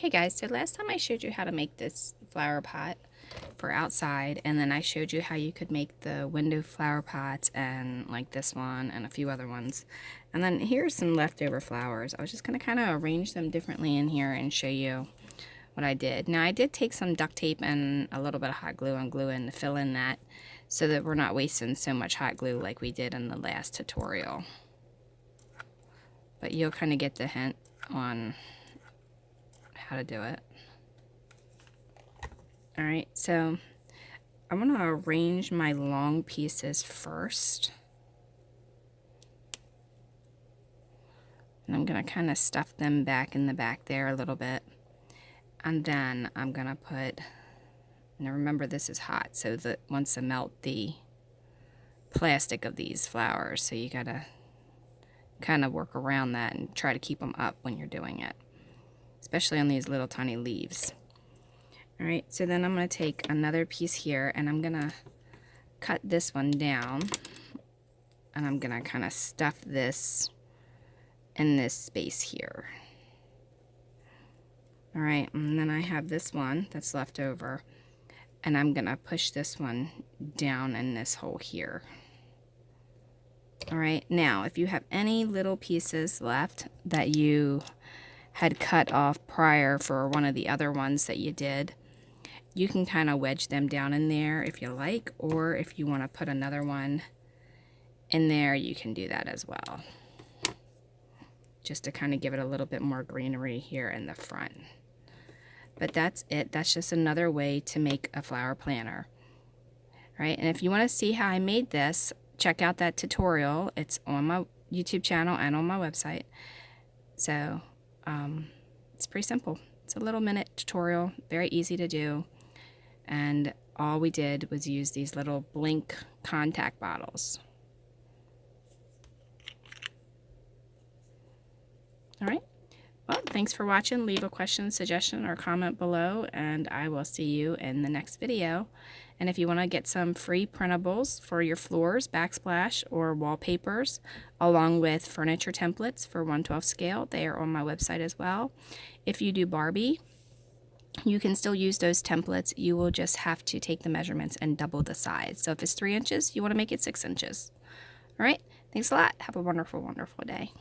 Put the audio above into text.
Okay guys, so last time I showed you how to make this flower pot for outside, and then I showed you how you could make the window flower pots and like this one and a few other ones. And then here's some leftover flowers. I was just going to kind of arrange them differently in here and show you what I did. Now I did take some duct tape and a little bit of hot glue and glue in to fill in that so that we're not wasting so much hot glue like we did in the last tutorial. But you'll kind of get the hint on how to do it. Alright, so I'm going to arrange my long pieces first. And I'm going to kind of stuff them back in the back there a little bit. And then I'm going to put, now remember this is hot, so that wants to melt the plastic of these flowers. So you got to kind of work around that and try to keep them up when you're doing it, especially on these little tiny leaves. Alright, so then I'm going to take another piece here and I'm going to cut this one down, and I'm going to kind of stuff this in this space here. Alright, and then I have this one that's left over, and I'm going to push this one down in this hole here. Alright, now if you have any little pieces left that you had cut off prior for one of the other ones that you did, you can kind of wedge them down in there if you like, or if you want to put another one in there, you can do that as well. Just to kind of give it a little bit more greenery here in the front. But that's it. That's just another way to make a flower planter. Right? And if you want to see how I made this, check out that tutorial. It's on my YouTube channel and on my website. So it's pretty simple. It's a little minute tutorial, very easy to do. And all we did was use these little Blink contact bottles. Alright, well, thanks for watching. Leave a question, suggestion, or comment below, and I will see you in the next video. And if you want to get some free printables for your floors, backsplash, or wallpapers, along with furniture templates for 1/12 scale, they are on my website as well. If you do Barbie, you can still use those templates. You will just have to take the measurements and double the size. So if it's 3 inches, you want to make it 6 inches. Alright, thanks a lot. Have a wonderful, wonderful day.